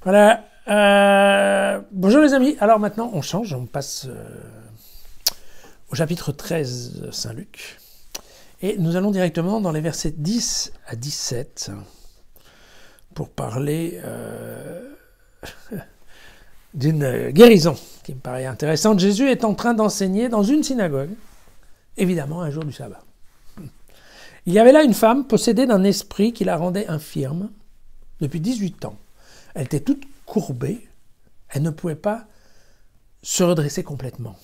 Voilà. Bonjour les amis. Alors maintenant, on change, on passe au chapitre 13 de Saint Luc. Et nous allons directement dans les versets 10 à 17 pour parler d'une guérison qui me paraît intéressante. Jésus est en train d'enseigner dans une synagogue, évidemment un jour du sabbat. Il y avait là une femme possédée d'un esprit qui la rendait infirme depuis 18 ans. Elle était toute courbée, elle ne pouvait pas se redresser complètement.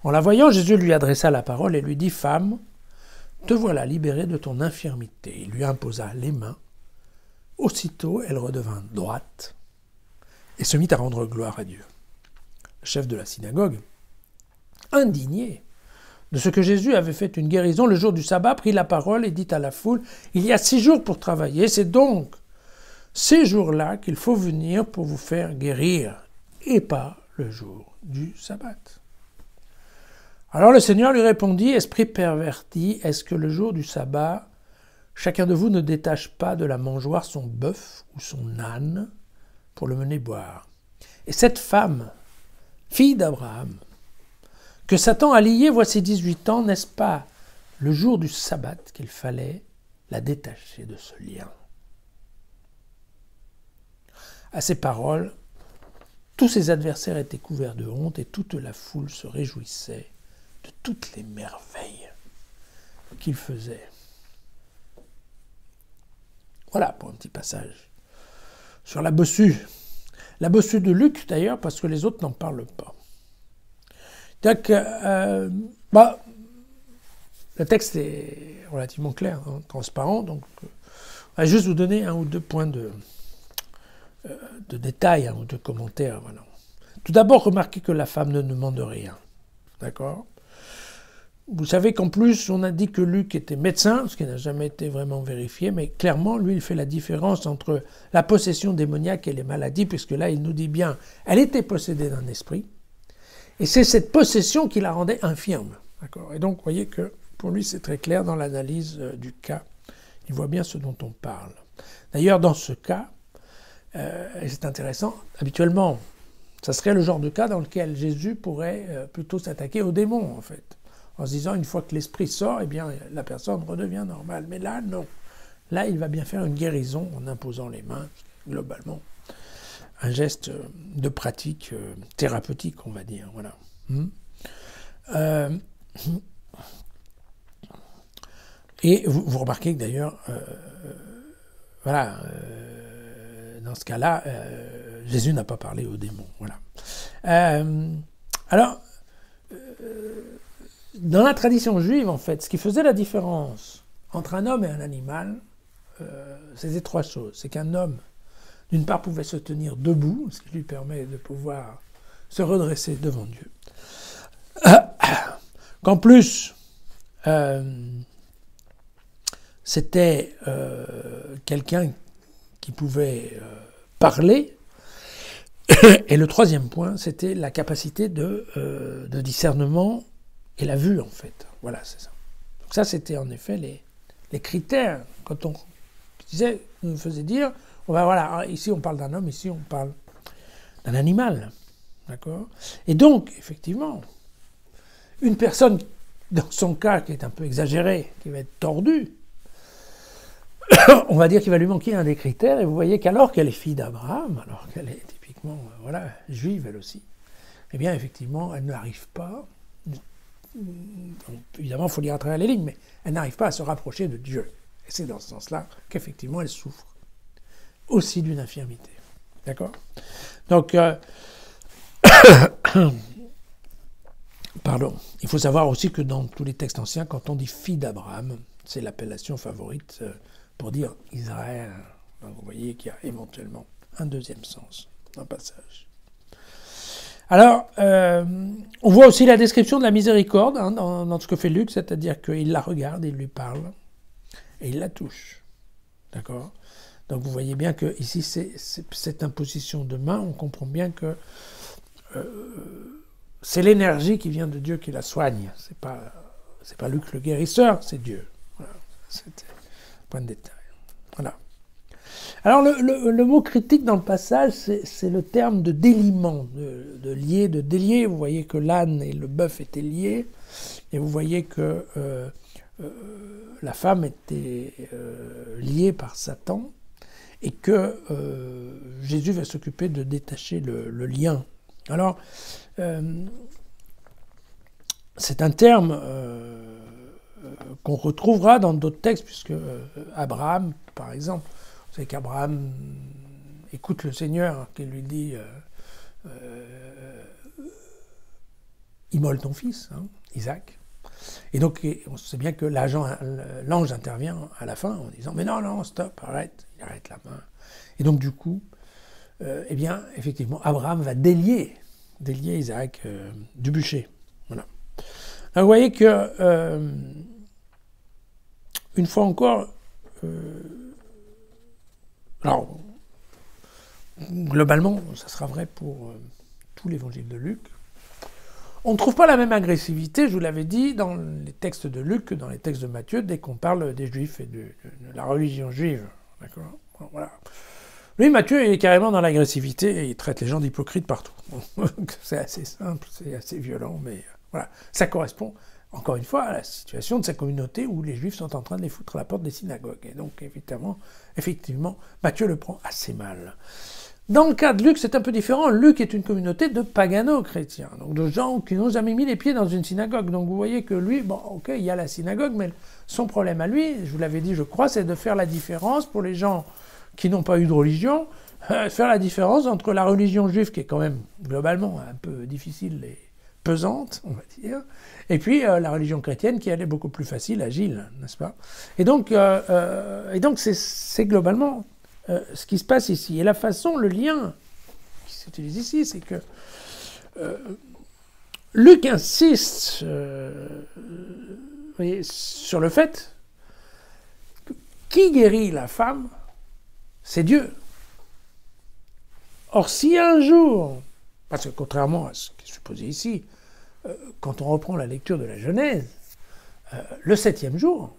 En la voyant, Jésus lui adressa la parole et lui dit « Femme, te voilà libérée de ton infirmité. » Il lui imposa les mains. Aussitôt, elle redevint droite et se mit à rendre gloire à Dieu. Le chef de la synagogue, indigné de ce que Jésus avait fait une guérison le jour du sabbat, prit la parole et dit à la foule « Il y a 6 jours pour travailler, c'est donc ces jours-là qu'il faut venir pour vous faire guérir, et pas le jour du sabbat. » Alors le Seigneur lui répondit « Esprit perverti, est-ce que le jour du sabbat, chacun de vous ne détache pas de la mangeoire son bœuf ou son âne pour le mener boire? Et cette femme, fille d'Abraham, que Satan a liée voici 18 ans, n'est-ce pas le jour du sabbat qu'il fallait la détacher de ce lien ?» À ces paroles, tous ses adversaires étaient couverts de honte et toute la foule se réjouissait de toutes les merveilles qu'il faisait. Voilà pour un petit passage sur la bossue. La bossue de Luc d'ailleurs, parce que les autres n'en parlent pas. Donc, le texte est relativement clair, hein, transparent, donc on va juste vous donner 1 ou 2 points de détails, 1 ou 2 commentaires. Voilà. Tout d'abord, remarquez que la femme ne demande rien. D'accord ? Vous savez qu'en plus, on a dit que Luc était médecin, ce qui n'a jamais été vraiment vérifié, mais clairement, lui, il fait la différence entre la possession démoniaque et les maladies, puisque là, il nous dit bien, elle était possédée d'un esprit, et c'est cette possession qui la rendait infirme. D'accord ? Et donc, vous voyez que pour lui, c'est très clair dans l'analyse du cas. Il voit bien ce dont on parle. D'ailleurs, dans ce cas, et c'est intéressant, habituellement, ça serait le genre de cas dans lequel Jésus pourrait plutôt s'attaquer aux démons, en fait. En se disant, une fois que l'esprit sort, eh bien, la personne redevient normale. Mais là, non. Là, il va bien faire une guérison en imposant les mains, globalement. Un geste de pratique thérapeutique, on va dire. Voilà. Et vous remarquez que d'ailleurs, dans ce cas-là, Jésus n'a pas parlé aux démons. Voilà. Dans la tradition juive, en fait, ce qui faisait la différence entre un homme et un animal, c'était 3 choses. C'est qu'un homme, d'une part, pouvait se tenir debout, ce qui lui permet de pouvoir se redresser devant Dieu. Qu'en plus, c'était quelqu'un qui pouvait parler. Et le 3e point, c'était la capacité de discernement et la vue, en fait. Voilà, c'est ça. Donc ça, c'était en effet les critères. Quand on nous faisait dire, voilà, ici on parle d'un homme, ici on parle d'un animal. D'accord ? Et donc, effectivement, une personne, dans son cas, qui est un peu exagéré, qui va être tordue, on va dire qu'il va lui manquer un des critères, et vous voyez qu'alors qu'elle est fille d'Abraham, alors qu'elle est typiquement, juive elle aussi, eh bien, effectivement, elle n'arrive pas, évidemment, il faut lire à travers les lignes, mais elle n'arrive pas à se rapprocher de Dieu. Et c'est dans ce sens-là qu'effectivement, elle souffre aussi d'une infirmité. D'accord ? Donc, pardon. Il faut savoir aussi que dans tous les textes anciens, quand on dit fille d'Abraham, c'est l'appellation favorite pour dire Israël. Donc vous voyez qu'il y a éventuellement un 2e sens dans le passage. Alors, on voit aussi la description de la miséricorde dans ce que fait Luc, c'est-à-dire qu'il la regarde, il lui parle, et il la touche. D'accord ? Donc vous voyez bien que ici, cette imposition de main, on comprend bien que c'est l'énergie qui vient de Dieu qui la soigne. C'est pas Luc le guérisseur, c'est Dieu. Voilà, c'était un point de détail. Voilà. Alors le mot critique dans le passage, c'est le terme de déliement, de lier, de délier. Vous voyez que l'âne et le bœuf étaient liés, et vous voyez que la femme était liée par Satan, et que Jésus va s'occuper de détacher le lien. Alors, c'est un terme qu'on retrouvera dans d'autres textes, puisque Abraham, par exemple, vous savez qu'Abraham écoute le Seigneur qui lui dit immole ton fils, hein, Isaac. Et donc, on sait bien que l'ange intervient à la fin en disant mais non, non, stop, arrête, il arrête la main. Et donc, du coup, eh bien, effectivement, Abraham va délier Isaac du bûcher. Voilà. Alors, vous voyez que, une fois encore, alors, globalement, ça sera vrai pour tout l'évangile de Luc. On ne trouve pas la même agressivité, je vous l'avais dit, dans les textes de Luc que dans les textes de Matthieu, dès qu'on parle des Juifs et de la religion juive. D'accord ? Voilà. Lui, Matthieu, il est carrément dans l'agressivité et il traite les gens d'hypocrites partout. C'est assez simple, c'est assez violent, mais voilà. Ça correspond, encore une fois, à la situation de sa communauté où les Juifs sont en train de les foutre à la porte des synagogues. Et donc, effectivement, Matthieu le prend assez mal. Dans le cas de Luc, c'est un peu différent. Luc est une communauté de pagano-chrétiens, donc de gens qui n'ont jamais mis les pieds dans une synagogue. Donc vous voyez que lui, bon, ok, il y a la synagogue, mais son problème à lui, je vous l'avais dit, je crois, c'est de faire la différence pour les gens qui n'ont pas eu de religion, faire la différence entre la religion juive, qui est quand même globalement un peu difficile et pesante, on va dire, et puis la religion chrétienne, qui elle est beaucoup plus facile, agile, n'est-ce pas ? Et donc c'est globalement ce qui se passe ici. Et la façon, le lien qui s'utilise ici, c'est que Luc insiste voyez, sur le fait que qui guérit la femme, c'est Dieu. Or, si un jour, parce que contrairement à ce qui est supposé ici, quand on reprend la lecture de la Genèse, le 7e jour,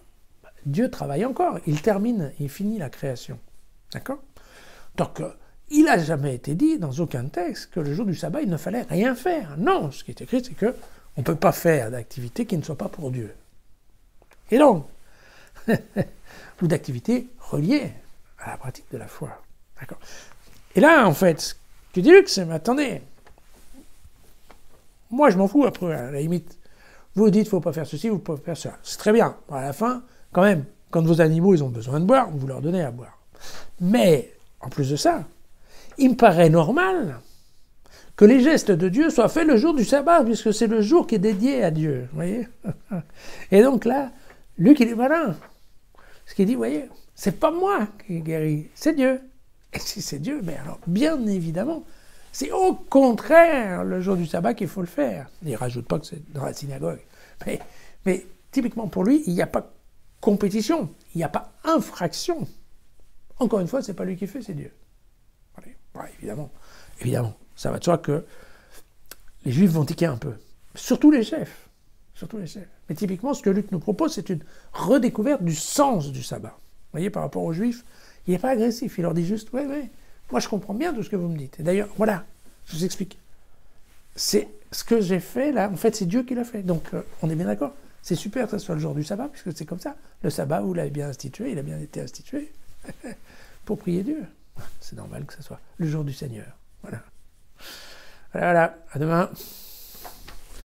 Dieu travaille encore, il finit la création. D'accord ? Donc, il n'a jamais été dit, dans aucun texte, que le jour du sabbat, il ne fallait rien faire. Non, ce qui est écrit, c'est qu'on ne peut pas faire d'activité qui ne soit pas pour Dieu. Et donc, ou d'activité reliée à la pratique de la foi. D'accord ? Et là, en fait, ce que dit Luc, c'est, mais attendez, moi je m'en fous après, à la limite. Vous dites, il ne faut pas faire ceci, il ne faut pas faire ça. C'est très bien. À la fin, quand même, quand vos animaux ils ont besoin de boire, vous leur donnez à boire. Mais, en plus de ça, il me paraît normal que les gestes de Dieu soient faits le jour du sabbat, puisque c'est le jour qui est dédié à Dieu. Vous voyez ? Et donc là, Luc, il est malin. Ce qu'il dit, vous voyez, c'est pas moi qui guéris, c'est Dieu. Et si c'est Dieu, mais alors, bien évidemment, c'est au contraire le jour du sabbat qu'il faut le faire. Il ne rajoute pas que c'est dans la synagogue. Mais typiquement pour lui, il n'y a pas compétition, il n'y a pas infraction. Encore une fois, ce n'est pas lui qui fait, c'est Dieu. Ouais, évidemment, ça va de soi que les Juifs vont tiquer un peu. Surtout les chefs. Mais typiquement, ce que Luc nous propose, c'est une redécouverte du sens du sabbat. Vous voyez, par rapport aux Juifs, il n'est pas agressif, il leur dit juste, ouais, moi je comprends bien tout ce que vous me dites. Et d'ailleurs, voilà, je vous explique. C'est ce que j'ai fait là, en fait, c'est Dieu qui l'a fait. Donc, on est bien d'accord. C'est super que ce soit le jour du sabbat, puisque c'est comme ça. Le sabbat, vous l'avez bien institué, il a bien été institué pour prier Dieu. C'est normal que ce soit le jour du Seigneur. Voilà, à demain.